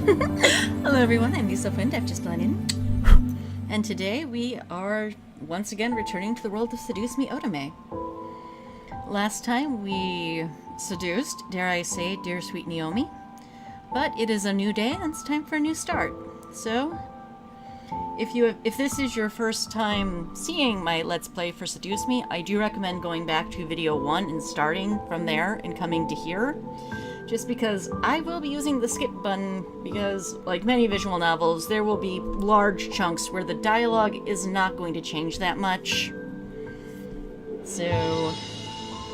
Hello everyone, I'm Lisa Wind, I've just gone in. And today we are once again returning to the world of Seduce Me Otome. Last time we seduced, dare I say, dear sweet Naomi. But it is a new day and it's time for a new start. So, if this is your first time seeing my Let's Play for Seduce Me, I do recommend going back to video 1 and starting from there and coming to here. Just because I will be using the skip button because, like many visual novels, there will be large chunks where the dialogue is not going to change that much. So,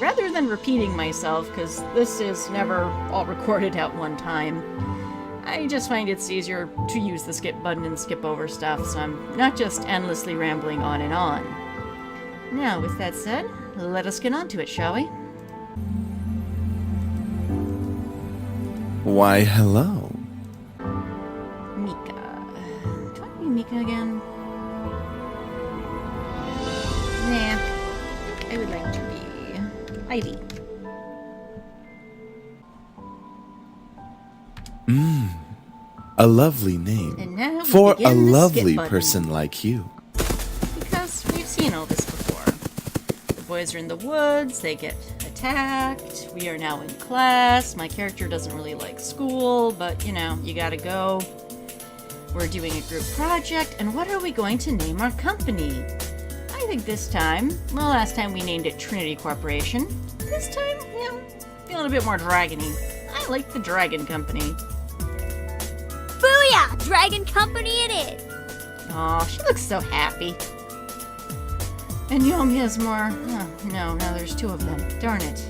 rather than repeating myself, because this is never all recorded at one time, I just find it's easier to use the skip button and skip over stuff, so I'm not just endlessly rambling on and on. Now, with that said, let us get on to it, shall we? Why, hello. Mika. Do I want to be Mika again? Nah. I would like to be Ivy. A lovely name. And now we for begin a the lovely skip button. person like you. Because we've seen all this before. The boys are in the woods, they get attacked, we are now in class, my character doesn't really like school, but you know, you gotta go. We're doing a group project, and what are we going to name our company? I think this time, well, last time we named it Trinity Corporation. This time, you know, feeling a bit more dragony. I like the Dragon Company. Booyah! Dragon Company it is! Aw, she looks so happy. And Yomi has more. Oh, no, now there's two of them. Darn it.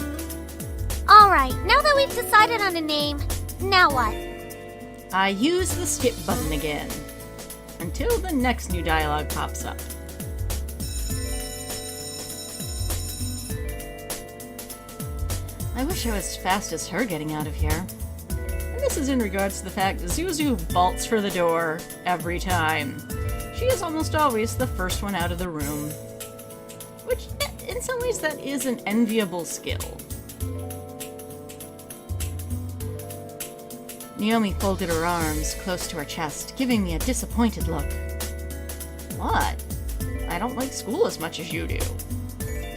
Alright, now that we've decided on a name, now what? I use the skip button again. Until the next new dialogue pops up. I wish I was as fast as her getting out of here. And this is in regards to the fact that Zuzu vaults for the door every time. She is almost always the first one out of the room. Which, in some ways, that is an enviable skill. Naomi folded her arms close to her chest, giving me a disappointed look. What? I don't like school as much as you do.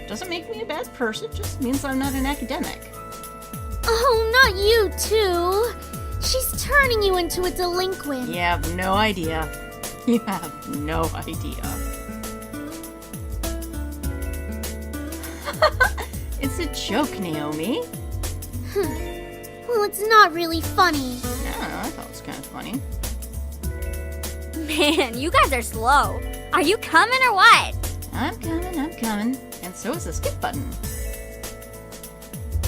Doesn't make me a bad person, just means I'm not an academic. Oh, not you too! She's turning you into a delinquent. You have no idea. You have no idea. It's a joke, Naomi. Well, it's not really funny. I don't know, I thought it was kind of funny. Man, you guys are slow. Are you coming or what? I'm coming. And so is the skip button.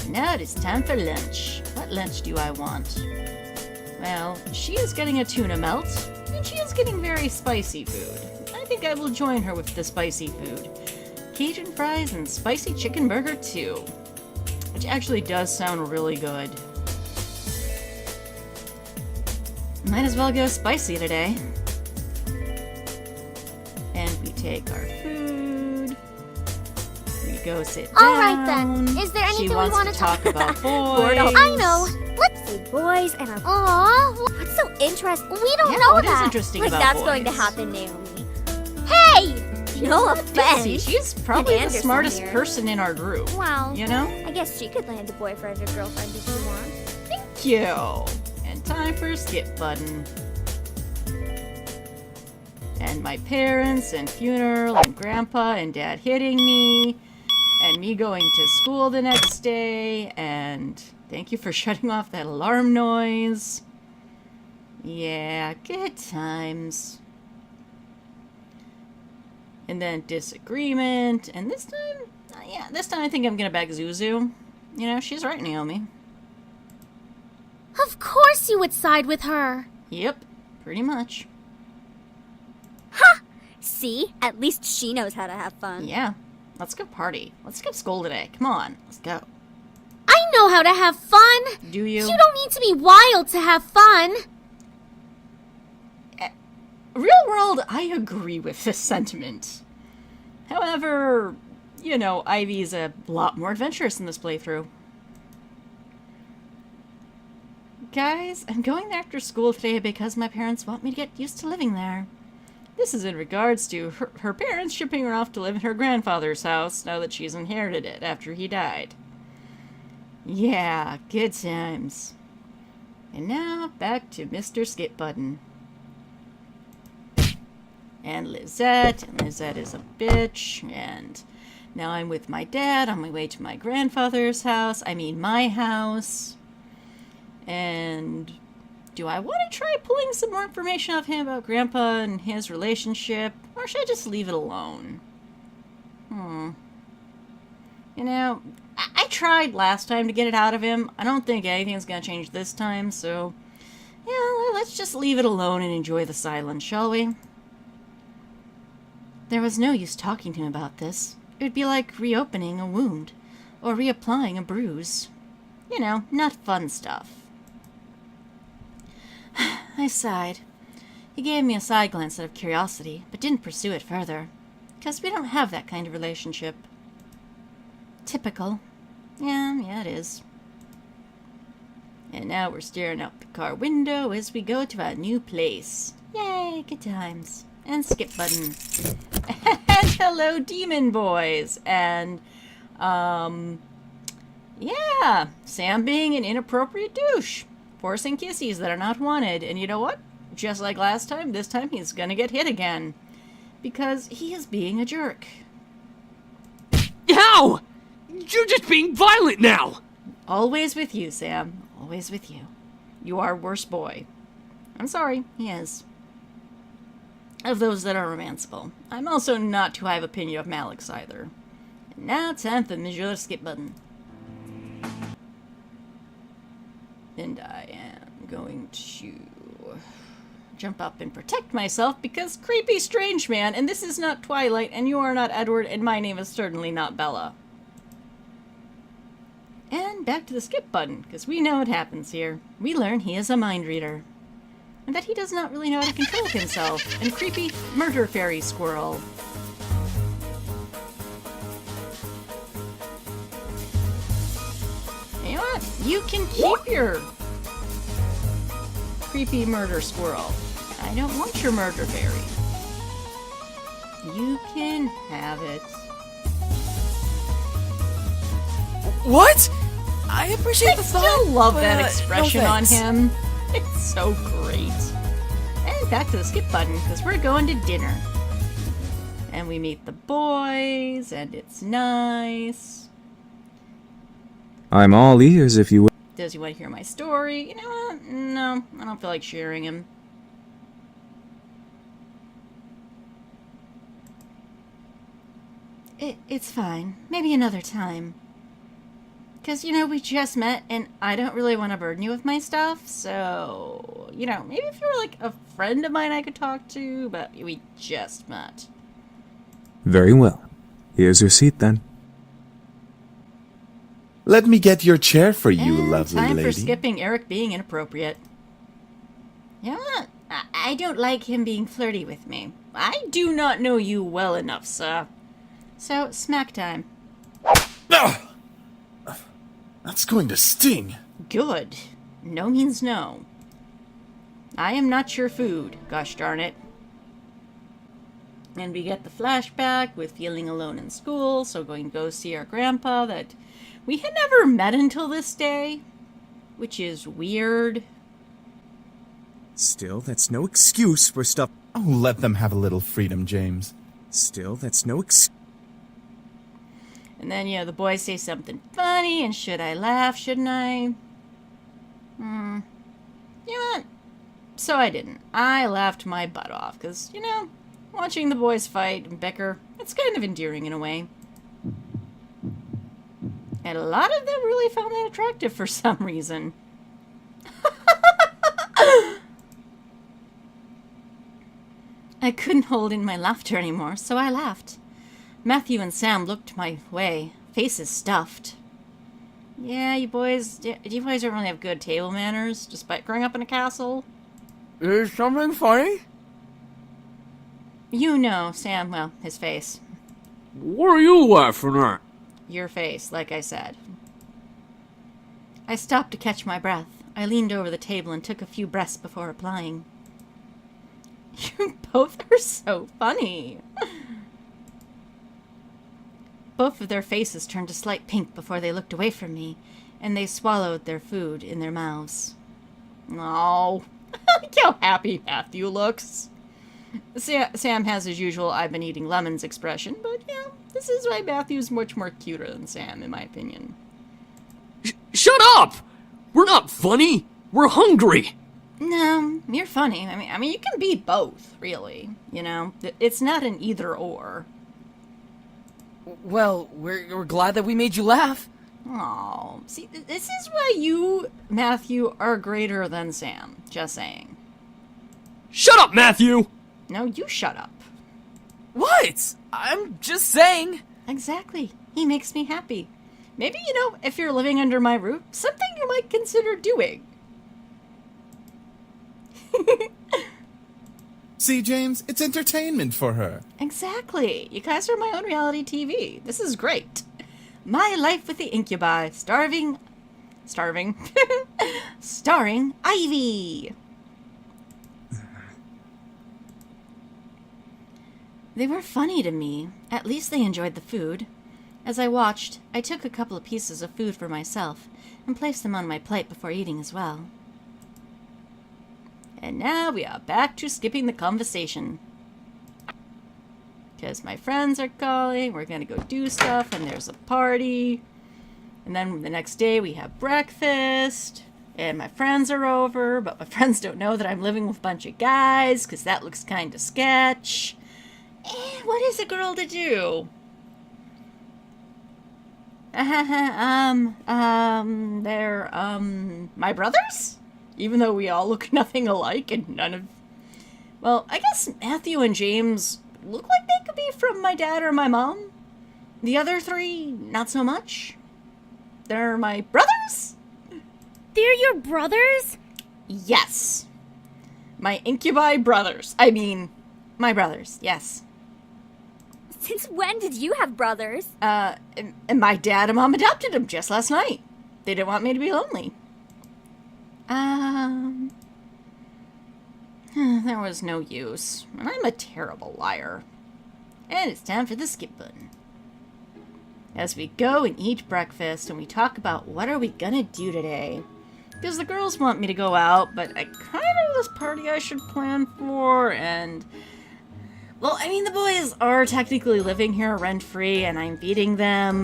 Now it is time for lunch. What lunch do I want? Well, she is getting a tuna melt, and she is getting very spicy food. I think I will join her with the spicy food. Cajun fries and spicy chicken burger too. Which actually does sound really good. Might as well go spicy today. And we take our food. We go sit down. Alright then. Is there anything she wants we want to talk about boys. I know. Let's see boys and our... Aww. What's so interesting? We don't know what that. is interesting like about that's boys? going to happen, Naomi. Hey! No offense. Dipsy. She's probably the Anderson smartest here. person in our group. Well, You know? I guess she could land a boyfriend or girlfriend if she wants. Thank you. And time for a skip button. And my parents and funeral and grandpa and dad hitting me. And me going to school the next day. And thank you for shutting off that alarm noise. Yeah, good times. And then disagreement. And this time, this time I think I'm gonna back Zuzu. You know, she's right, Naomi. Of course you would side with her. Yep, pretty much. Ha! See? At least she knows how to have fun. Yeah, let's go party. Let's skip school today. Come on, let's go. I know how to have fun. Do you? You don't need to be wild to have fun. Real world, I agree with this sentiment. However, you know, Ivy's a lot more adventurous in this playthrough. Guys, I'm going there after school today because my parents want me to get used to living there. This is in regards to her parents shipping her off to live in her grandfather's house now that she's inherited it after he died. Yeah, good times. And now, back to Mr. Skip Button. And Lizette is a bitch, and now I'm with my dad on my way to my grandfather's house, my house. And do I want to try pulling some more information off him about Grandpa and his relationship, or should I just leave it alone? You know, I tried last time to get it out of him. I don't think anything's going to change this time, so yeah, let's just leave it alone and enjoy the silence, shall we? There was no use talking to him about this. It would be like reopening a wound, or reapplying a bruise. You know, not fun stuff. I sighed. He gave me a side glance out of curiosity, but didn't pursue it further, because we don't have that kind of relationship. Typical. Yeah, it is. And now we're staring out the car window as we go to our new place. Yay, good times. And Skip Button. And hello, Demon Boys. And, yeah, Sam being an inappropriate douche. Forcing kisses that are not wanted. And you know what? Just like last time, this time he's gonna get hit again. Because he is being a jerk. How? You're just being violent now! Always with you, Sam. Always with you. You are worst boy. I'm sorry, he is. Of those that are romanceable. I'm also not too high of opinion of Malik's either. And now time for Monsieur Skip Button. And I am going to jump up and protect myself because creepy strange man, and this is not Twilight, and you are not Edward, and my name is certainly not Bella. And back to the Skip Button, because we know what happens here. We learn he is a mind reader. And that he does not really know how to control himself. And creepy murder fairy squirrel. You know what? You can keep your creepy murder squirrel. I don't want your murder fairy. You can have it. What? I appreciate the I thought. still love that but, expression no on thanks. him. It's so great. And back to the Skip Button, because we're going to dinner. And we meet the boys, and it's nice. I'm all ears if you will. Does he want to hear my story? You know what? No, I don't feel like sharing him. It's fine. Maybe another time. Because, you know, we just met, and I don't really want to burden you with my stuff, so, you know, maybe if you were, like, a friend of mine I could talk to, but we just met. Very well. Here's your seat then. Let me get your chair for you, And lovely time lady. for skipping Eric being inappropriate. You know what? I don't like him being flirty with me. I do not know you well enough, sir. So, smack time. Ugh! That's going to sting. Good. No means no. I am not your food, gosh darn it. And we get the flashback with feeling alone in school, so going to go see our grandpa that we had never met until this day, which is weird. Still, that's no excuse for stuff. Oh, let them have a little freedom, James. Still, that's no excuse. And then, you know, the boys say something funny, and should I laugh, shouldn't I? You know what? So I didn't. I laughed my butt off, because, you know, watching the boys fight and bicker, it's kind of endearing in a way. And a lot of them really found that attractive for some reason. I couldn't hold in my laughter anymore, so I laughed. Matthew and Sam looked my way, faces stuffed. Yeah, you boys don't really have good table manners, despite growing up in a castle. Is something funny? You know, Sam, well, his face. What are you laughing at? Your face, like I said. I stopped to catch my breath. I leaned over the table and took a few breaths before replying. You both are so funny. Both of their faces turned a slight pink before they looked away from me, and they swallowed their food in their mouths. Oh, look how happy Matthew looks. Sam has his usual "I've been eating lemons" expression, but yeah, this is why Matthew's much more cuter than Sam, in my opinion. Shut up! We're not funny. We're hungry. No, you're funny. I mean, you can be both, really. You know, it's not an either or. Well, we're glad that we made you laugh. Oh, see, this is why you, Matthew, are greater than Sam. Just saying. Shut up, Matthew! No, you shut up. What? I'm just saying. Exactly. He makes me happy. Maybe, you know, if you're living under my roof, something you might consider doing. See, James, it's entertainment for her. Exactly. You guys are my own reality TV. This is great. My Life with the Incubi, starring Ivy. They were funny to me. At least they enjoyed the food. As I watched, I took a couple of pieces of food for myself and placed them on my plate before eating as well. And now we are back to skipping the conversation. Because my friends are calling, we're gonna go do stuff, and there's a party. And then the next day we have breakfast, and my friends are over, but my friends don't know that I'm living with a bunch of guys, because that looks kind of sketch. What is a girl to do? They're, my brothers? Even though we all look nothing alike and none of... Well, I guess Matthew and James look like they could be from my dad or my mom. The other three, not so much. They're my brothers? They're your brothers? Yes. My incubi brothers. I mean, my brothers, yes. Since when did you have brothers? And my dad and mom adopted them just last night. They didn't want me to be lonely. There was no use. And I'm a terrible liar. And it's time for the skip button. As we go and eat breakfast and we talk about what are we gonna do today. Because the girls want me to go out, but I kind of have this party I should plan for, and... Well, I mean, the boys are technically living here rent-free, and I'm feeding them.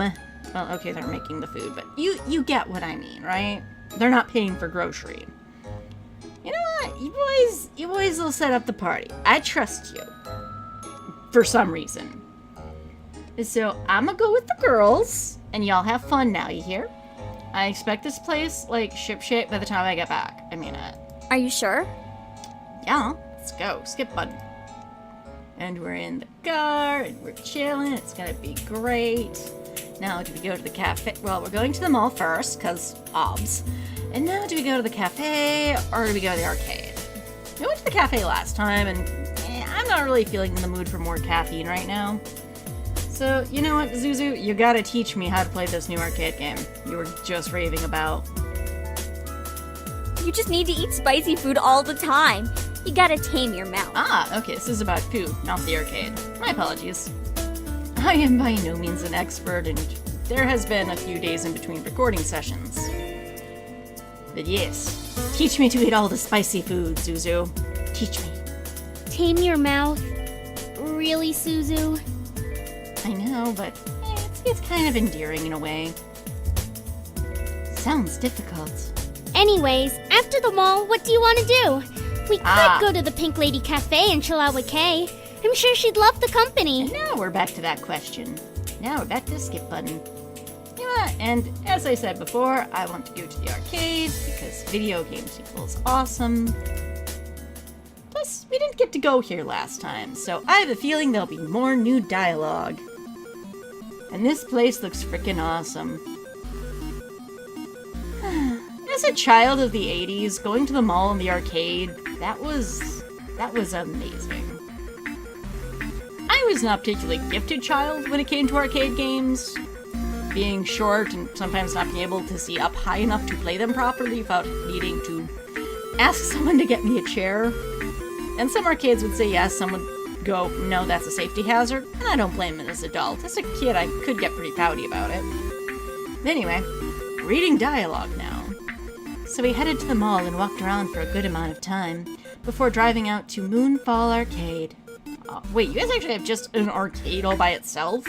Well, okay, they're making the food, but you get what I mean, right? They're not paying for grocery. You know what? You boys will set up the party. I trust you. For some reason. So, I'm gonna go with the girls, and y'all have fun now, you hear? I expect this place, like, shipshape by the time I get back. I mean it. Are you sure? Yeah, let's go. Skip button. And we're in the car, and we're chilling. It's gonna be great. Now, do we go to the cafe? Well, we're going to the mall first, because obs. And now, do we go to the cafe, or do we go to the arcade? We went to the cafe last time, and I'm not really feeling in the mood for more caffeine right now. So, you know what, Zuzu? You gotta teach me how to play this new arcade game you were just raving about. You just need to eat spicy food all the time. You gotta tame your mouth. Ah, okay, this is about food, not the arcade. My apologies. I am by no means an expert, and there has been a few days in between recording sessions. But yes, teach me to eat all the spicy food, Zuzu. Teach me. Tame your mouth? Really, Suzu? I know, but it's kind of endearing in a way. Sounds difficult. Anyways, after the mall, what do you want to do? We could go to the Pink Lady Cafe and chill out with Kay. I'm sure she'd love the company. And now we're back to that question. Now we're back to the skip button. Yeah, and as I said before, I want to go to the arcade because video games equals awesome. Plus, we didn't get to go here last time, so I have a feeling there'll be more new dialogue. And this place looks frickin' awesome. As a child of the 80s, going to the mall and the arcade, that was amazing. I was not a particularly gifted child when it came to arcade games. being short and sometimes not being able to see up high enough to play them properly without needing to ask someone to get me a chair. And some arcades would say yes, some would go, no, that's a safety hazard, and I don't blame it as an adult. As a kid, I could get pretty pouty about it. Anyway, reading dialogue now. So we headed to the mall and walked around for a good amount of time before driving out to Moonfall Arcade. Wait, you guys actually have just an arcade all by itself?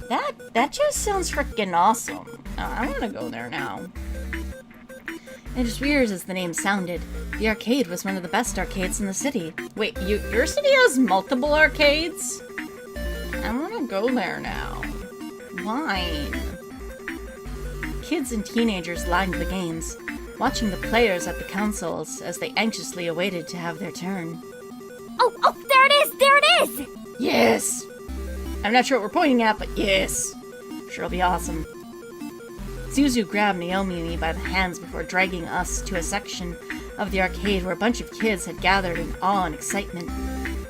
That just sounds freaking awesome. I want to go there now. And as weird as the name sounded, the arcade was one of the best arcades in the city. Wait, your city has multiple arcades? I want to go there now. Why? Kids and teenagers lined the games, watching the players at the consoles as they anxiously awaited to have their turn. Oh, there it is! Yes! I'm not sure what we're pointing at, but yes! Sure will be awesome. Zuzu grabbed Naomi and me by the hands before dragging us to a section of the arcade where a bunch of kids had gathered in awe and excitement.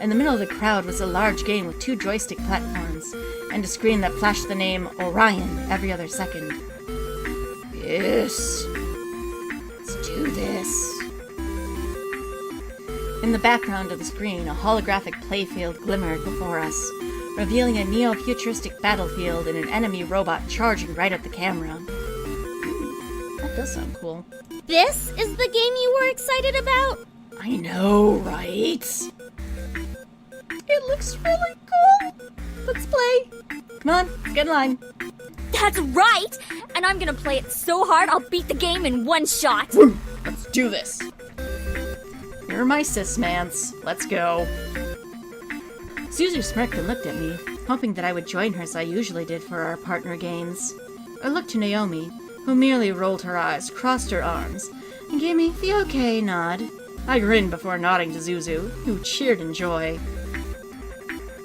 In the middle of the crowd was a large game with 2 joystick platforms and a screen that flashed the name Orion every other second. Yes! Let's do this. In the background of the screen, a holographic playfield glimmered before us, revealing a neo-futuristic battlefield and an enemy robot charging right at the camera. That does sound cool. This is the game you were excited about? I know, right? It looks really cool. Let's play. Come on, let's get in line. That's right! And I'm gonna play it so hard I'll beat the game in one shot! Let's do this. You're my sis-mance. Let's go. Zuzu smirked and looked at me, hoping that I would join her as I usually did for our partner games. I looked to Naomi, who merely rolled her eyes, crossed her arms, and gave me the okay nod. I grinned before nodding to Zuzu, who cheered in joy.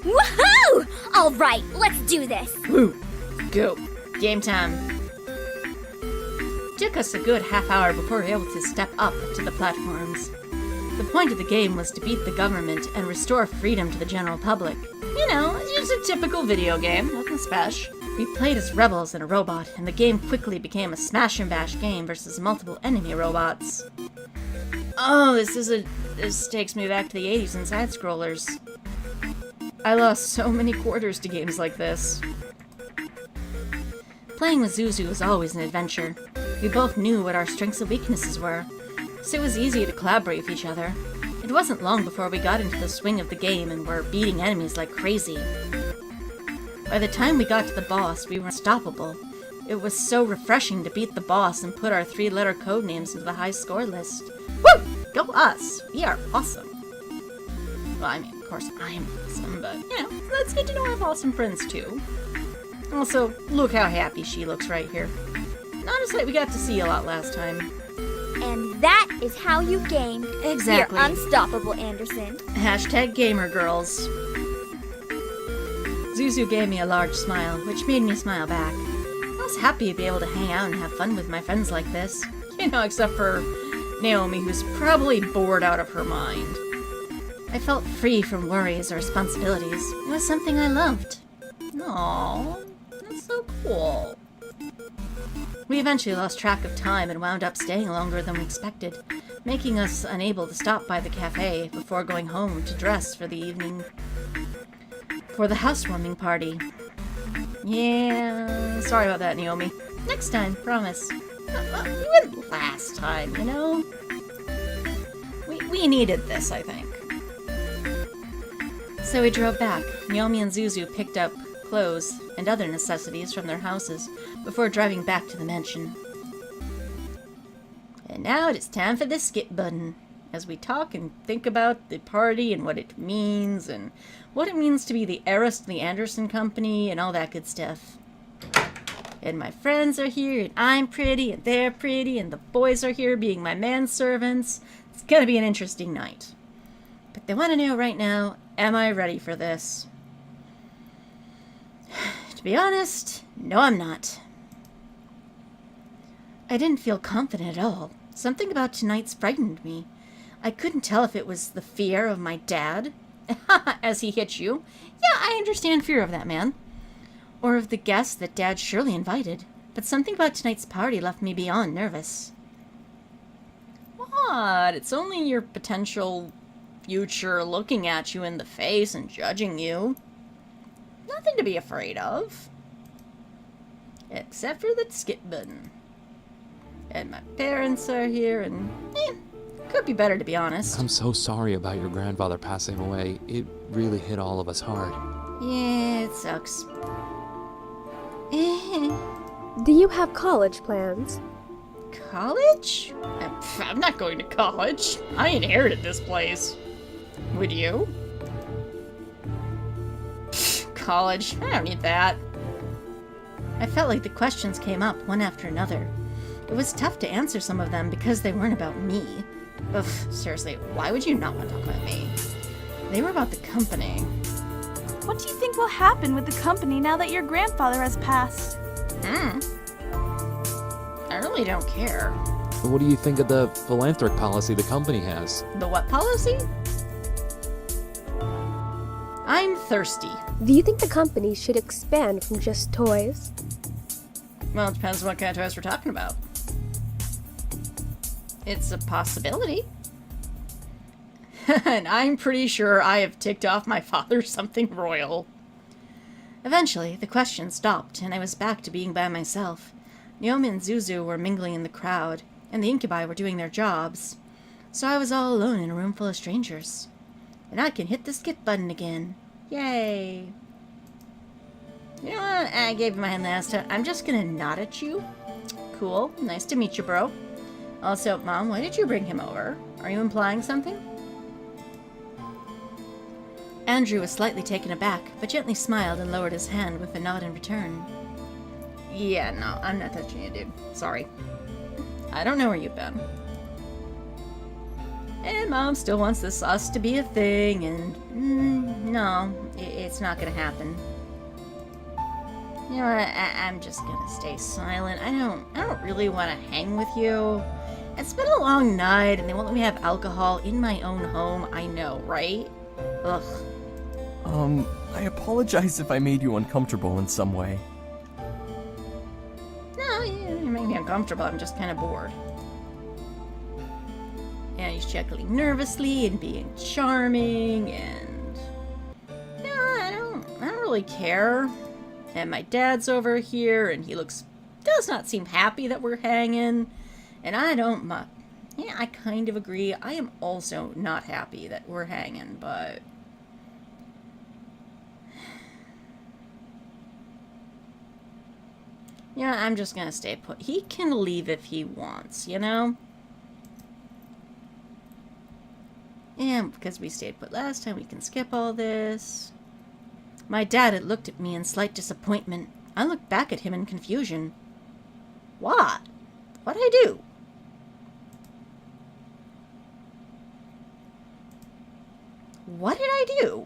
Woohoo! Alright, let's do this! Woo! Go. Game time. Took us a good half hour before we were able to step up to the platforms. The point of the game was to beat the government and restore freedom to the general public. You know, it's just a typical video game, nothing special. We played as rebels and a robot, and the game quickly became a smash and bash game versus multiple enemy robots. Oh, this takes me back to the 80s and side-scrollers. I lost so many quarters to games like this. Playing with Zuzu was always an adventure. We both knew what our strengths and weaknesses were, so it was easy to collaborate with each other. It wasn't long before we got into the swing of the game and were beating enemies like crazy. By the time we got to the boss, we were unstoppable. It was so refreshing to beat the boss and put our 3-letter code names into the high score list. Woo! Go us! We are awesome. Well, I mean, of course I'm awesome, but, you know, let's get to know our awesome friends too. Also, look how happy she looks right here. Not a sight we got to see a lot last time. And that is how you game. Exactly. You're unstoppable, Anderson. Hashtag gamer girls. Zuzu gave me a large smile, which made me smile back. I was happy to be able to hang out and have fun with my friends like this. You know, except for Naomi, who's probably bored out of her mind. I felt free from worries or responsibilities. It was something I loved. Aww, that's so cool. We eventually lost track of time and wound up staying longer than we expected, making us unable to stop by the cafe before going home to dress for the evening. For the housewarming party. Yeah, sorry about that, Naomi. Next time, promise. You went last time, you know? We needed this, I think. So we drove back. Naomi and Zuzu picked up clothes and other necessities from their houses before driving back to the mansion. And now it is time for the skip button, as we talk and think about the party and what it means and what it means to be the heiress to the Anderson Company and all that good stuff. And my friends are here, and I'm pretty, and they're pretty, and the boys are here being my manservants. It's gonna be an interesting night. But they want to know right now, am I ready for this? To be honest, no I'm not. I didn't feel confident at all. Something about tonight's frightened me. I couldn't tell if it was the fear of my dad, as he hit you. Yeah, I understand fear of that man. or of the guests that Dad surely invited, but something about tonight's party left me beyond nervous. What? It's only your potential future looking at you in the face and judging you. Nothing to be afraid of. Except for the skip button. And my parents are here, and could be better, to be honest. I'm so sorry about your grandfather passing away. It really hit all of us hard. Yeah, it sucks. Do you have college plans? College? I'm not going to college. I inherited this place. Would you? College? I don't need that. I felt like the questions came up one after another. It was tough to answer some of them because they weren't about me. Ugh, seriously, why would you not want to talk about me? They were about the company. What do you think will happen with the company now that your grandfather has passed? I really don't care. What do you think of the philanthropic policy the company has? The what policy? I'm thirsty. Do you think the company should expand from just toys? Well, it depends on what kind of toys we're talking about. It's a possibility. And I'm pretty sure I have ticked off my father something royal. Eventually, the questions stopped, and I was back to being by myself. Naomi and Zuzu were mingling in the crowd, and the incubi were doing their jobs. So I was all alone in a room full of strangers. And I can hit the skip button again. Yay! You know what? I gave you my hand last time. I'm just gonna nod at you. Cool. Nice to meet you, bro. Also, Mom, why did you bring him over? Are you implying something? Andrew was slightly taken aback, but gently smiled and lowered his hand with a nod in return. Yeah, no, I'm not touching you, dude. Sorry. I don't know where you've been. And Mom still wants this us to be a thing, and no, it's not gonna happen. You know what? I'm just gonna stay silent. I don't really want to hang with you. It's been a long night, and they won't let me have alcohol in my own home. I know, right? Ugh. I apologize if I made you uncomfortable in some way. No, you make me uncomfortable. I'm just kind of bored. And he's chuckling nervously and being charming, and no, I don't really care. And my dad's over here, and he does not seem happy that we're hanging, and I don't yeah, I kind of agree. I am also not happy that we're hanging, but yeah, I'm just gonna stay put. He can leave if he wants, you know? And because we stayed put last time, we can skip all this. My dad had looked at me in slight disappointment. I looked back at him in confusion. What? What'd I do? What did I do?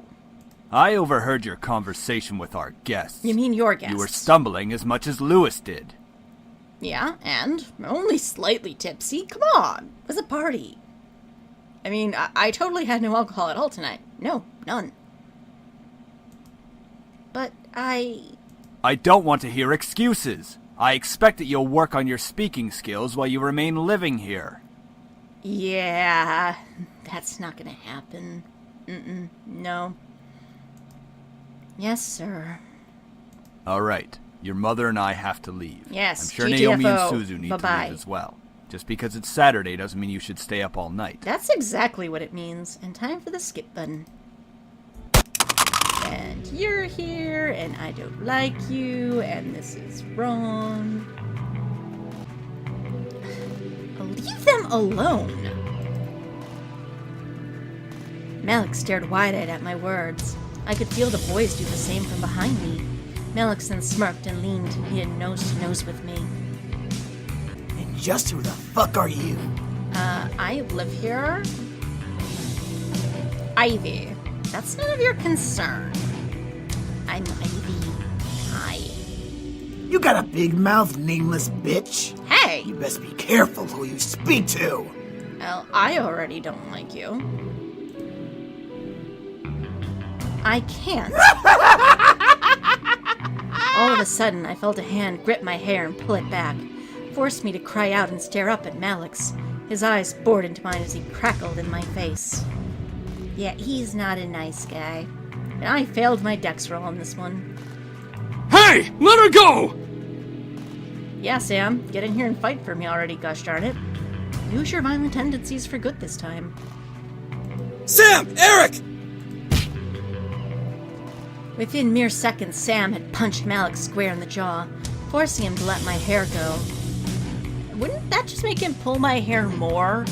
I overheard your conversation with our guests. You mean your guests? You were stumbling as much as Lewis did. Yeah, and? Only slightly tipsy. Come on. It was a party. I mean, I totally had no alcohol at all tonight. No, none. But I don't want to hear excuses. I expect that you'll work on your speaking skills while you remain living here. Yeah, that's not gonna happen. No. Yes, sir. All right. Your mother and I have to leave. Yes, I'm sure GTFO. Naomi and Suzu need Bye-bye. to leave as well. Just because it's Saturday doesn't mean you should stay up all night. That's exactly what it means. And time for the skip button. And you're here, and I don't like you, and this is wrong. Leave them alone. Malik stared wide-eyed at my words. I could feel the boys do the same from behind me. Malik then smirked and leaned nose-to-nose with me. And just who the fuck are you? I live here. Ivy. That's none of your concern. I'm Ivy. Hi. You got a big mouth, nameless bitch. Hey! You best be careful who you speak to. Well, I already don't like you. I can't. All of a sudden, I felt a hand grip my hair and pull it back, forced me to cry out and stare up at Malix. His eyes bored into mine as he crackled in my face. Yeah, he's not a nice guy. And I failed my dex roll on this one. Hey! Let her go! Yeah, Sam, get in here and fight for me already, gosh darn it. Use your violent tendencies for good this time. Sam! Eric! Within mere seconds, Sam had punched Malix square in the jaw, forcing him to let my hair go. Wouldn't that just make him pull my hair more?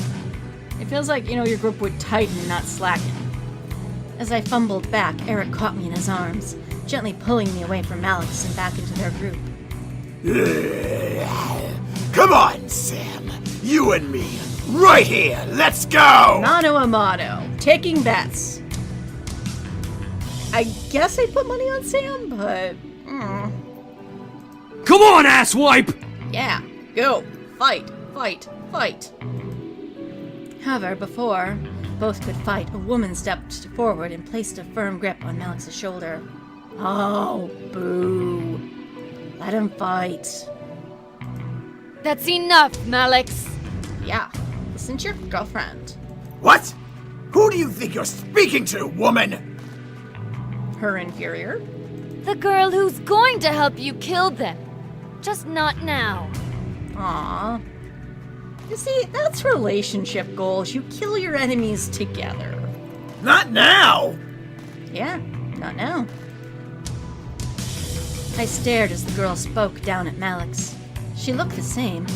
It feels like, your grip would tighten, not slacken. As I fumbled back, Eric caught me in his arms, gently pulling me away from Malix and back into their group. Come on, Sam. You and me. Right here. Let's go! Mano a mano. Taking bets. I guess I'd put money on Sam, but... Come on, asswipe! Yeah, go. Fight, fight, fight. However, before both could fight, a woman stepped forward and placed a firm grip on Malix's shoulder. Oh, boo. Let him fight. That's enough, Malix. Yeah, listen to your girlfriend. What? Who do you think you're speaking to, woman? Her inferior? The girl who's going to help you kill them. Just not now. Aww. You see, that's relationship goals. You kill your enemies together. Not now! Yeah, not now. I stared as the girl spoke down at Malix. She looked the same,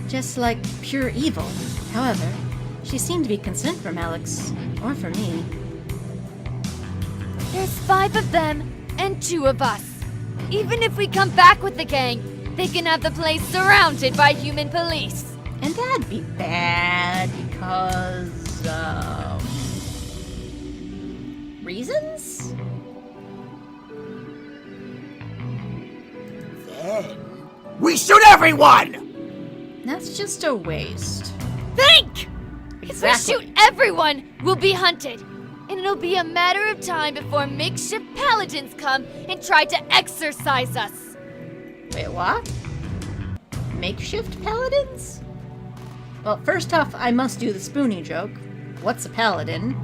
just like pure evil. However, she seemed to be concerned for Malix, or for me. There's 5 of them, and 2 of us. Even if we come back with the gang, they can have the place surrounded by human police. And that'd be bad because, reasons? Then we shoot everyone! That's just a waste. Think! Exactly. If we shoot everyone, we'll be hunted. And it'll be a matter of time before makeshift paladins come and try to exorcise us. Wait, what? Makeshift paladins? Well, first off, I must do the Spoonie joke. What's a paladin?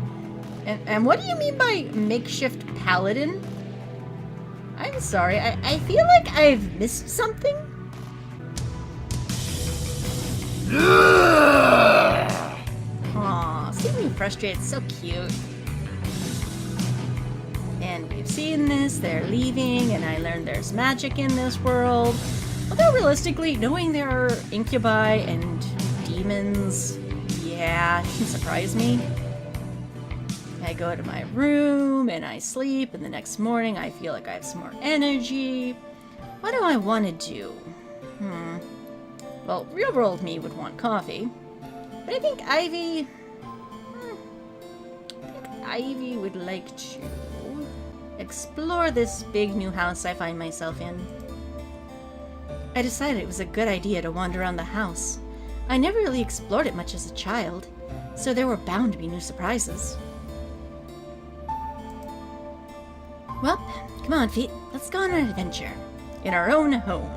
And what do you mean by makeshift paladin? I'm sorry, I feel like I've missed something? Aw, seeing me frustrated, so cute. And we've seen this, they're leaving, and I learned there's magic in this world. Although realistically, knowing there are incubi and demons, yeah, shouldn't surprise me. I go to my room and I sleep, and the next morning I feel like I have some more energy. What do I want to do? Well, real world me would want coffee, but I think Ivy would like to explore this big new house I find myself in. I decided it was a good idea to wander around the house. I never really explored it much as a child, so there were bound to be new surprises. Well, come on, feet. Let's go on an adventure. In our own home.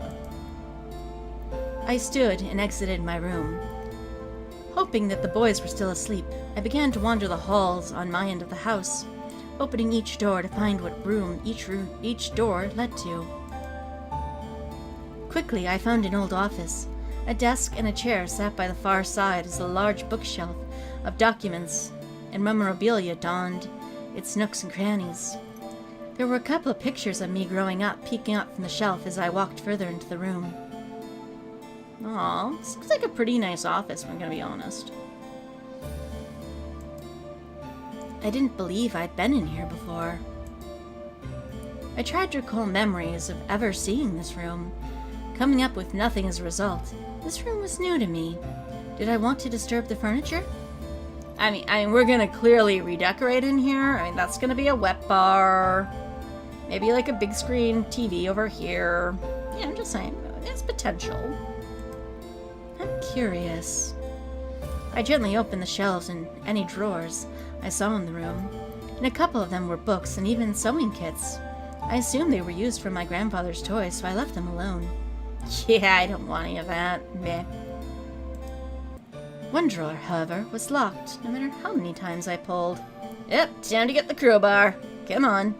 I stood and exited my room. Hoping that the boys were still asleep, I began to wander the halls on my end of the house, opening each door to find what room each door led to. Quickly, I found an old office. A desk and a chair sat by the far side as a large bookshelf of documents and memorabilia donned its nooks and crannies. There were a couple of pictures of me growing up peeking up from the shelf as I walked further into the room. Aw, this looks like a pretty nice office, if I'm gonna be honest. I didn't believe I'd been in here before. I tried to recall memories of ever seeing this room, coming up with nothing as a result. This room was new to me. Did I want to disturb the furniture? I mean, we're gonna clearly redecorate in here. I mean, that's gonna be a wet bar. Maybe like a big screen TV over here. Yeah, I'm just saying, there's potential. I'm curious. I gently opened the shelves and any drawers I saw in the room, and a couple of them were books and even sewing kits. I assumed they were used for my grandfather's toys, so I left them alone. Yeah, I don't want any of that. Meh. One drawer, however, was locked, no matter how many times I pulled. Yep, time to get the crowbar. Come on.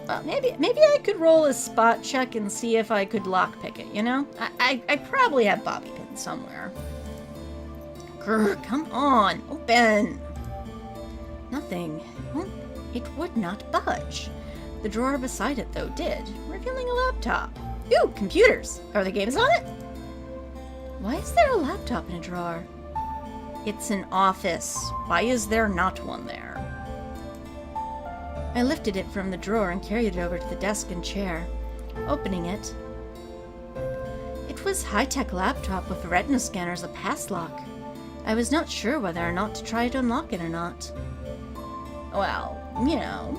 Well, maybe I could roll a spot check and see if I could lockpick it, you know? I probably have bobby pins somewhere. Grr, come on, open! Nothing. Well, it would not budge. The drawer beside it, though, did, revealing a laptop. Ooh, computers! Are there games on it? Why is there a laptop in a drawer? It's an office. Why is there not one there? I lifted it from the drawer and carried it over to the desk and chair. Opening it, it was high-tech laptop with a retina scanner as a pass lock. I was not sure whether or not to try to unlock it or not. Well, you know,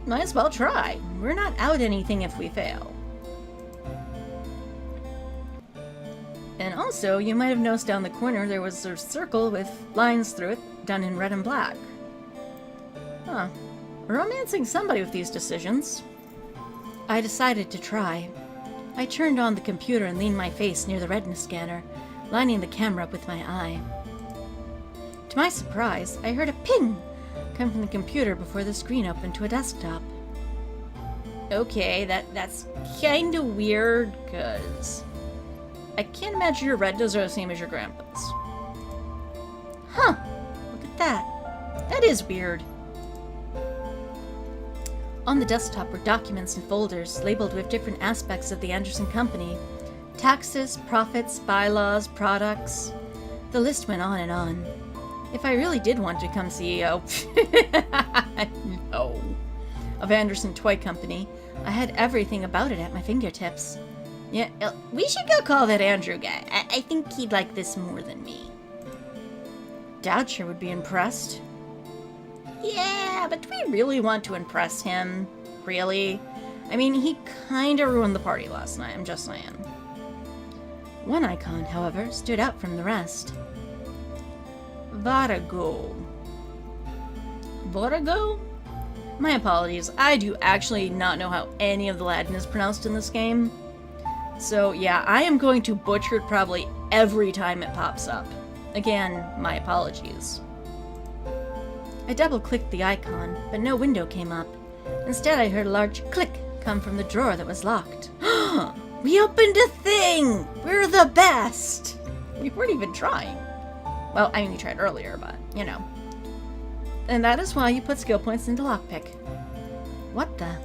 might as well try. We're not out anything if we fail. And also, you might have noticed down the corner there was a circle with lines through it, done in red and black. Huh. Romancing somebody with these decisions. I decided to try. I turned on the computer and leaned my face near the retina scanner, lining the camera up with my eye. To my surprise, I heard a ping come from the computer before the screen opened to a desktop. Okay, that's kinda weird, cause I can't imagine your retinas are the same as your grandpa's. Huh, look at that. That is weird. On the desktop were documents and folders labeled with different aspects of the Anderson Company. Taxes, profits, bylaws, products. The list went on and on. If I really did want to become CEO, no, of Anderson Toy Company, I had everything about it at my fingertips. Yeah, we should go call that Andrew guy. I think he'd like this more than me. Dad would be impressed. Yeah, but do we really want to impress him? Really? I mean, he kinda ruined the party last night, I'm just saying. One icon, however, stood out from the rest. Varago. Varago? My apologies, I do actually not know how any of the Latin is pronounced in this game. So yeah, I am going to butcher it probably every time it pops up. Again, my apologies. I double-clicked the icon, but no window came up. Instead, I heard a large click come from the drawer that was locked. We opened a thing! We're the best! We weren't even trying. Well, I mean, we tried earlier, but, you know. And that is why you put skill points into lockpick. What the?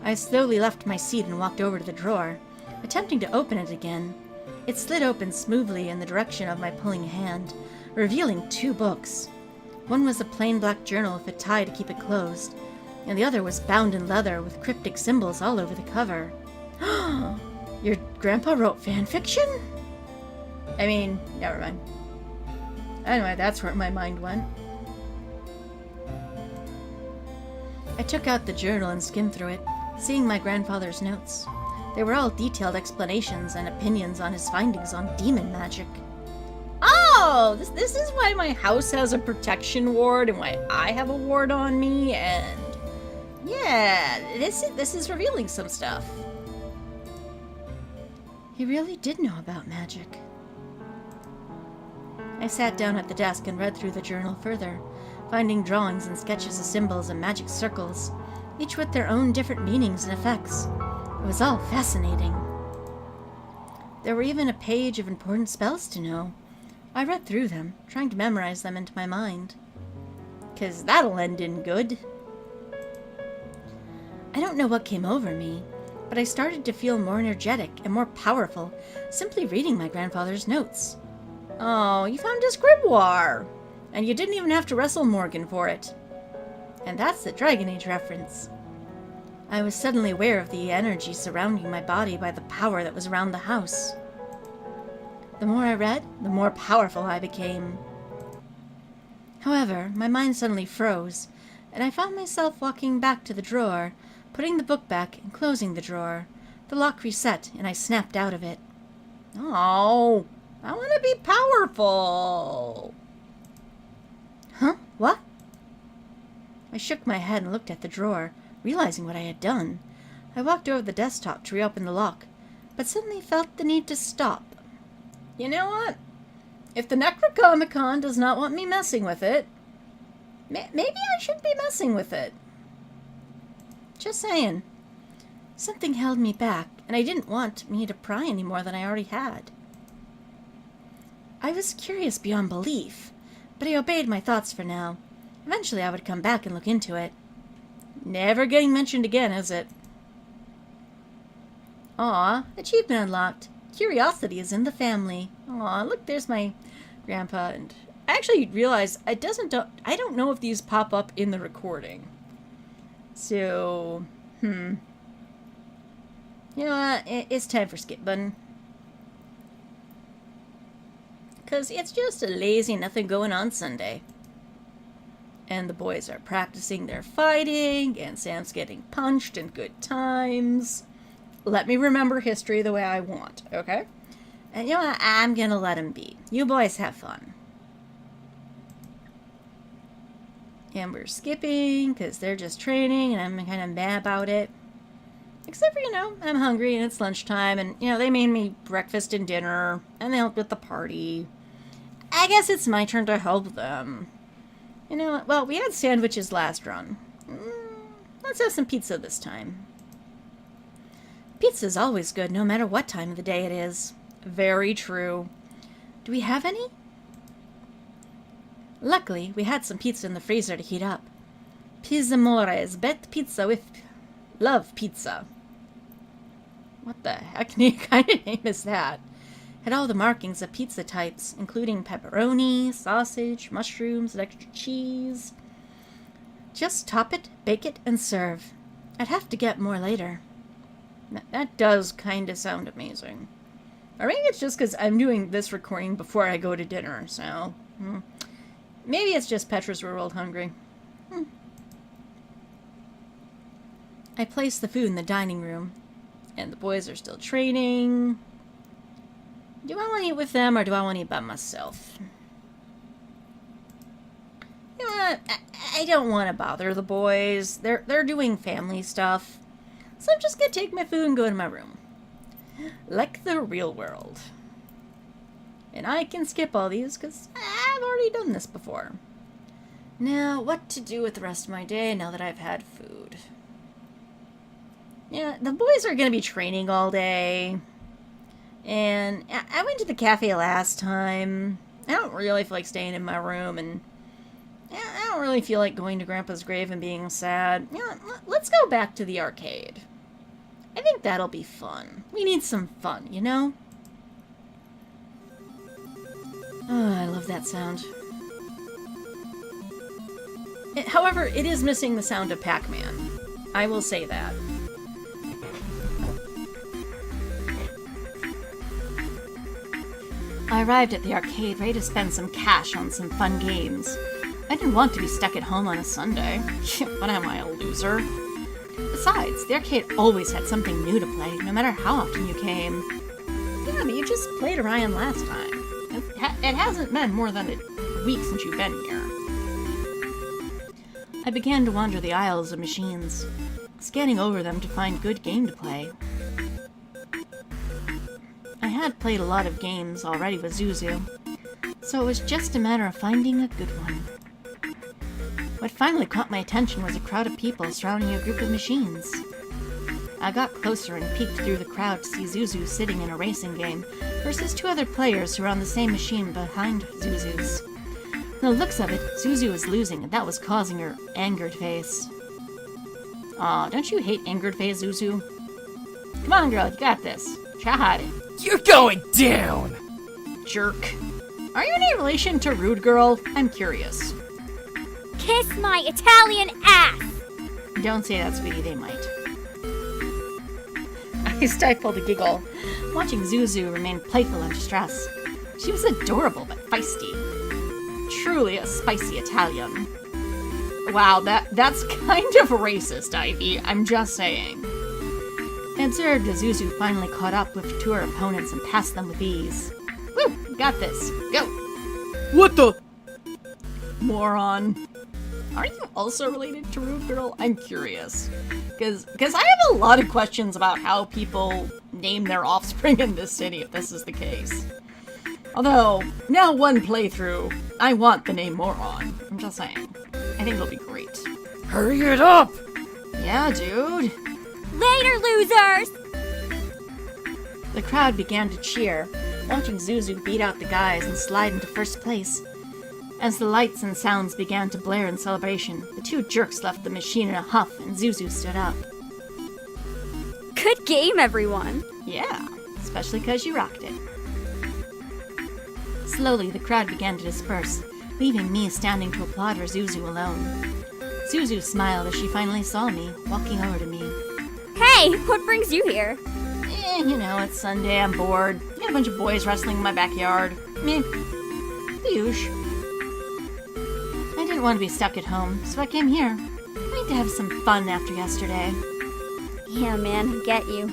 I slowly left my seat and walked over to the drawer, attempting to open it again. It slid open smoothly in the direction of my pulling hand, revealing 2 books. One was a plain black journal with a tie to keep it closed, and the other was bound in leather with cryptic symbols all over the cover. Your grandpa wrote fan fiction? I mean, never mind. Anyway, that's where my mind went. I took out the journal and skimmed through it, seeing my grandfather's notes. They were all detailed explanations and opinions on his findings on demon magic. Oh, this is why my house has a protection ward and why I have a ward on me, and yeah, this is revealing some stuff. He really did know about magic. I sat down at the desk and read through the journal further, finding drawings and sketches of symbols and magic circles, each with their own different meanings and effects. It was all fascinating. There were even a page of important spells to know. I read through them, trying to memorize them into my mind. 'Cause that'll end in good. I don't know what came over me, but I started to feel more energetic and more powerful simply reading my grandfather's notes. Oh, you found his grimoire! And you didn't even have to wrestle Morgan for it. And that's the Dragon Age reference. I was suddenly aware of the energy surrounding my body by the power that was around the house. The more I read, the more powerful I became. However, my mind suddenly froze, and I found myself walking back to the drawer, putting the book back and closing the drawer. The lock reset, and I snapped out of it. Oh, I want to be powerful. Huh? What? I shook my head and looked at the drawer, Realizing what I had done, I walked over the desktop to reopen the lock, but suddenly felt the need to stop. You know what? If the Necronomicon does not want me messing with it, maybe I should be messing with it. Just saying. Something held me back, and I didn't want me to pry any more than I already had. I was curious beyond belief, but I obeyed my thoughts for now. Eventually I would come back and look into it. Never getting mentioned again, is it? Aw, achievement unlocked. Curiosity is in the family. Aw, look, there's my grandpa. And I actually realized I don't know if these pop up in the recording. So, You know what? It's time for skip button. Because it's just a lazy nothing going on Sunday. And the boys are practicing their fighting, and Sam's getting punched in good times. Let me remember history the way I want, okay? And you know what? I'm gonna let him be. You boys have fun. And we're skipping, because they're just training, and I'm kind of mad about it. Except for, I'm hungry, and it's lunchtime, and, they made me breakfast and dinner, and they helped with the party. I guess it's my turn to help them. You know what? Well, we had sandwiches last run. Let's have some pizza this time. Pizza's always good, no matter what time of the day it is. Very true. Do we have any? Luckily, we had some pizza in the freezer to heat up. Pizza mores, bet pizza with love pizza. What the heck kind of name is that? Had all the markings of pizza types, including pepperoni, sausage, mushrooms, and extra cheese. Just top it, bake it, and serve. I'd have to get more later. That does kind of sound amazing. Or maybe it's just because I'm doing this recording before I go to dinner, so... Maybe it's just Petra's World hungry. I placed the food in the dining room, and the boys are still training. Do I want to eat with them, or do I want to eat by myself? You know what? I don't want to bother the boys. They're doing family stuff. So I'm just going to take my food and go to my room. Like the real world. And I can skip all these, because I've already done this before. Now, what to do with the rest of my day now that I've had food? Yeah, the boys are going to be training all day. And I went to the cafe last time. I don't really feel like staying in my room, and I don't really feel like going to Grandpa's grave and being sad. Let's go back to the arcade. I think that'll be fun. We need some fun, you know? Oh, I love that sound. However, it is missing the sound of Pac-Man. I will say that. I arrived at the arcade ready to spend some cash on some fun games. I didn't want to be stuck at home on a Sunday. What am I, a loser? Besides, the arcade always had something new to play, no matter how often you came. Yeah, but you just played Orion last time. It hasn't been more than a week since you've been here. I began to wander the aisles of machines, scanning over them to find good game to play. I had played a lot of games already with Zuzu, so it was just a matter of finding a good one. What finally caught my attention was a crowd of people surrounding a group of machines. I got closer and peeked through the crowd to see Zuzu sitting in a racing game versus two other players who were on the same machine behind Zuzu's. From the looks of it, Zuzu was losing, and that was causing her angered face. Aw, don't you hate angered face, Zuzu? Come on, girl, you got this. Try hard. You're going down! Jerk. Are you any relation to Rude Girl? I'm curious. Kiss my Italian ass! Don't say that, sweetie, they might. I stifled a giggle, watching Zuzu remain playful and distressed. She was adorable but feisty. Truly a spicy Italian. Wow, that's kind of racist, Ivy. I'm just saying. I observed as Zuzu finally caught up with two her opponents and passed them with ease. Woo! Got this. Go! What the? Moron. Are you also related to Rude Girl? I'm curious. Because I have a lot of questions about how people name their offspring in this city, if this is the case. Although, now one playthrough, I want the name Moron. I'm just saying. I think it'll be great. Hurry it up! Yeah, dude. Later, losers! The crowd began to cheer, watching Zuzu beat out the guys and slide into first place. As the lights and sounds began to blare in celebration, the two jerks left the machine in a huff and Zuzu stood up. Good game, everyone. Yeah, especially because you rocked it. Slowly, the crowd began to disperse, leaving me standing to applaud for Zuzu alone. Zuzu smiled as she finally saw me, walking over to me. Hey, what brings you here? You know, it's Sunday, I'm bored. Got a bunch of boys wrestling in my backyard. Meh. The usual. I didn't want to be stuck at home, so I came here. I need to have some fun after yesterday. Yeah, man, I get you.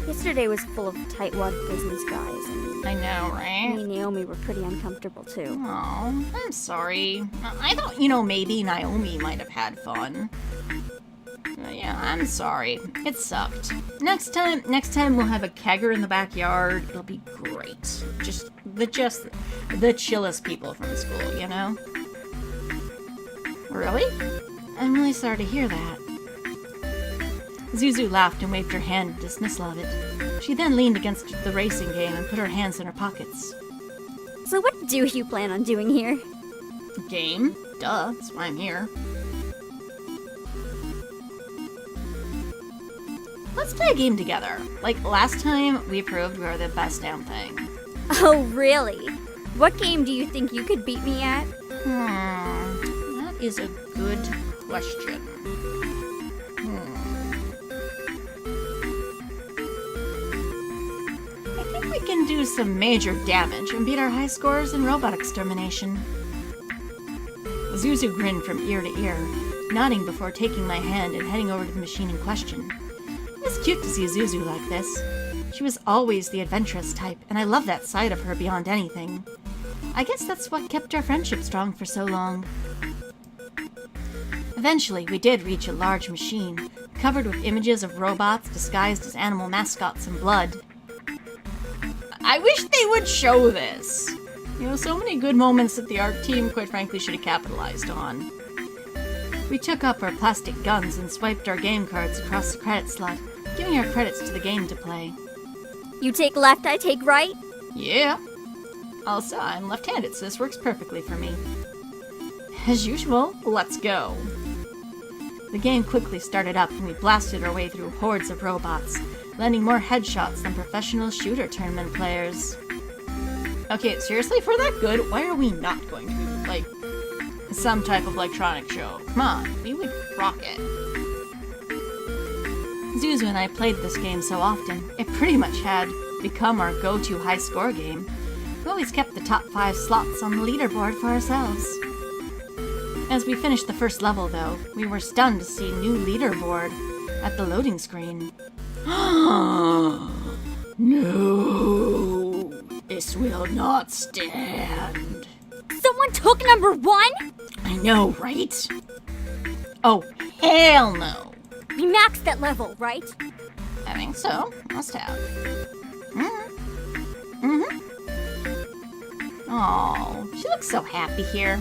Yesterday was full of tightwad business guys, and I know, right? me and Naomi were pretty uncomfortable, too. Oh, I'm sorry. I thought, you know, maybe Naomi might have had fun. Yeah, I'm sorry. It sucked. Next time we'll have a kegger in the backyard. It'll be great. Just the chillest people from school, you know? Really? I'm really sorry to hear that. Zuzu laughed and waved her hand in dismissal of it. She then leaned against the racing game and put her hands in her pockets. So what do you plan on doing here? Game? Duh, that's why I'm here. Let's play a game together. Like last time, we proved we were the best damn thing. Oh, really? What game do you think you could beat me at? That is a good question. I think we can do some major damage and beat our high scores in robot extermination. Zuzu grinned from ear to ear, nodding before taking my hand and heading over to the machine in question. It was cute to see Zuzu like this. She was always the adventurous type, and I love that side of her beyond anything. I guess that's what kept our friendship strong for so long. Eventually, we did reach a large machine, covered with images of robots disguised as animal mascots and blood. I wish they would show this. You know, so many good moments that the art team, quite frankly, should have capitalized on. We took up our plastic guns and swiped our game cards across the credit slot, giving our credits to the game to play. You take left, I take right? Yeah. Also, I'm left-handed, so this works perfectly for me. As usual, let's go. The game quickly started up and we blasted our way through hordes of robots, landing more headshots than professional shooter tournament players. Okay, seriously, if we're that good, why are we not going to, like, some type of electronic show? Come on, we would rock it. Zuzu and I played this game so often, it pretty much had become our go-to high score game. We always kept the top 5 slots on the leaderboard for ourselves. As we finished the first level, though, we were stunned to see new leaderboard at the loading screen. No, this will not stand. Someone took number 1? I know, right? Oh, hell no. We maxed that level, right? I think so. Must have. Oh, she looks so happy here.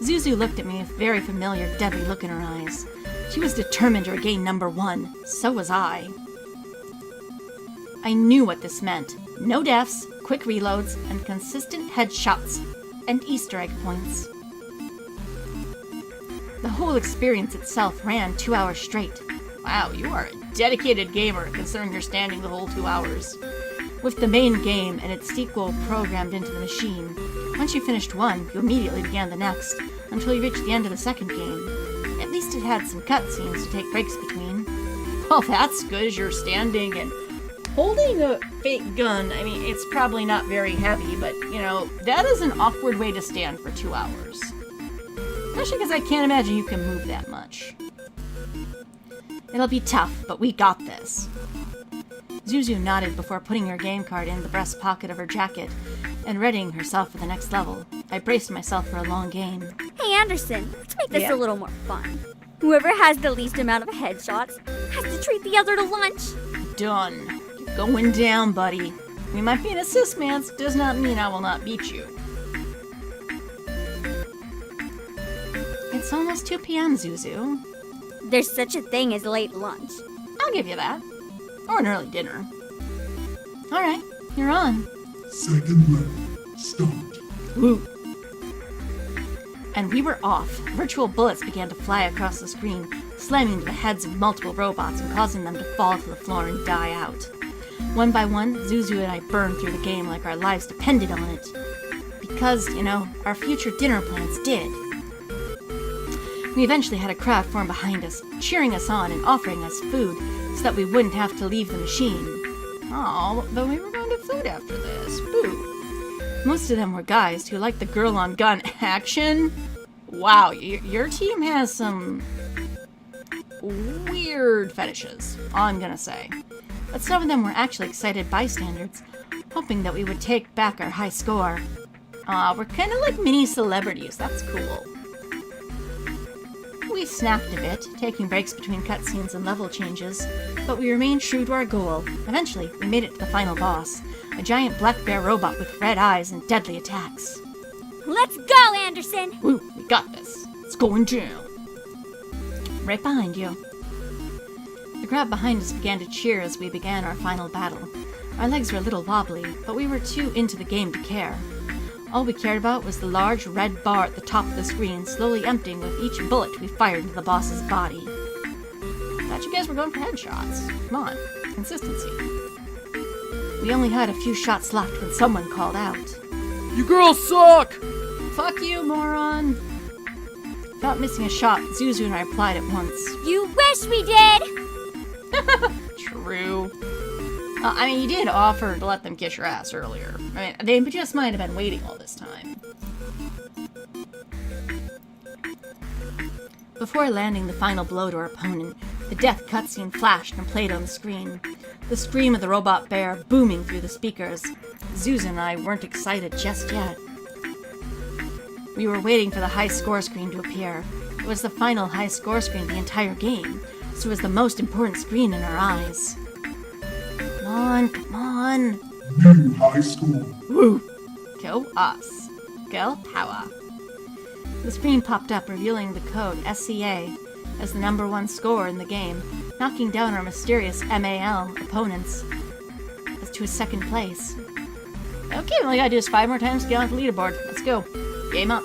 Zuzu looked at me with a very familiar, deadly look in her eyes. She was determined to regain number 1. So was I. I knew what this meant. No deaths, quick reloads, and consistent headshots, and Easter egg points. The whole experience itself ran 2 hours straight. Wow, you are a dedicated gamer considering you're standing the whole 2 hours. With the main game and its sequel programmed into the machine, once you finished one, you immediately began the next, until you reached the end of the second game. At least it had some cutscenes to take breaks between. Well, that's good as you're standing and holding a fake gun. I mean, it's probably not very heavy, but, you know, that is an awkward way to stand for 2 hours. Especially because I can't imagine you can move that much. It'll be tough, but we got this. Zuzu nodded before putting her game card in the breast pocket of her jacket and readying herself for the next level. I braced myself for a long game. Hey Anderson, let's make this a little more fun. Whoever has the least amount of headshots has to treat the other to lunch. Done. You're going down, buddy. We might be an assist man, does not mean I will not beat you. It's almost 2 p.m., Zuzu. There's such a thing as late lunch. I'll give you that. Or an early dinner. Alright, you're on. Second level, start. Woo. And we were off. Virtual bullets began to fly across the screen, slamming into the heads of multiple robots and causing them to fall to the floor and die out. One by one, Zuzu and I burned through the game like our lives depended on it. Because, you know, our future dinner plans did. We eventually had a crowd form behind us, cheering us on and offering us food so that we wouldn't have to leave the machine. Oh, but we were going to food after this. Boo. Most of them were guys who liked the girl-on-gun action. Wow, your team has some weird fetishes, all I'm gonna say. But some of them were actually excited bystanders, hoping that we would take back our high score. We're kind of like mini celebrities, that's cool. We snapped a bit, taking breaks between cutscenes and level changes, but we remained true to our goal. Eventually, we made it to the final boss, a giant black bear robot with red eyes and deadly attacks. Let's go, Anderson! Woo, we got this. It's going down. Right behind you. The crowd behind us began to cheer as we began our final battle. Our legs were a little wobbly, but we were too into the game to care. All we cared about was the large red bar at the top of the screen slowly emptying with each bullet we fired into the boss's body. Thought you guys were going for headshots. Come on, consistency. We only had a few shots left when someone called out. You girls suck! Fuck you, moron! Without missing a shot, Zuzu and I replied at once. You wish we did! True. I mean, you did offer to let them kiss your ass earlier. I mean, they just might have been waiting all this time. Before landing the final blow to our opponent, the death cutscene flashed and played on the screen. The scream of the robot bear booming through the speakers. Zuzu and I weren't excited just yet. We were waiting for the high score screen to appear. It was the final high score screen of the entire game, so it was the most important screen in our eyes. Come on. New high score. Woo! Go us. Girl power. The screen popped up revealing the code SCA as the #1 score in the game, knocking down our mysterious MAL opponents as to a second place. Okay, all you gotta do is 5 more times to get on the leaderboard. Let's go. Game up.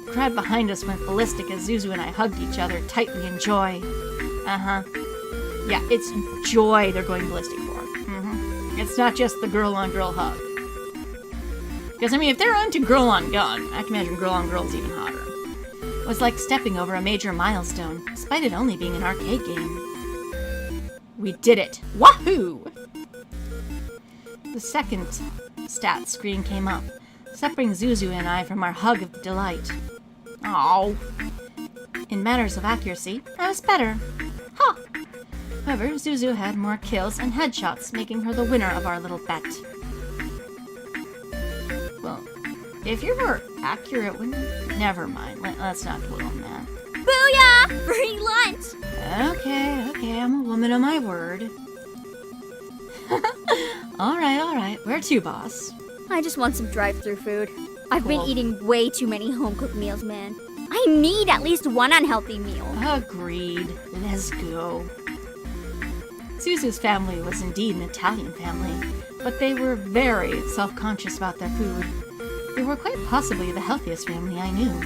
The crowd behind us went ballistic as Zuzu and I hugged each other tightly in joy. Uh-huh. Yeah, it's joy they're going ballistic for. It's not just the girl-on-girl hug. Because, I mean, if they're into girl-on-gun, I can imagine girl-on-girl's even hotter. It was like stepping over a major milestone, despite it only being an arcade game. We did it! Wahoo! The second stat screen came up, separating Zuzu and I from our hug of delight. Oh. In matters of accuracy, I was better. Ha! However, Zuzu had more kills and headshots, making her the winner of our little bet. Well, if you're more accurate, never mind. Let's not dwell on that. Booyah! Free lunch! Okay, I'm a woman of my word. Alright. Where to, boss? I just want some drive-thru food. I've been eating way too many home-cooked meals, man. I need at least one unhealthy meal. Agreed. Let's go. Zuzu's family was indeed an Italian family, but they were very self-conscious about their food. They were quite possibly the healthiest family I knew.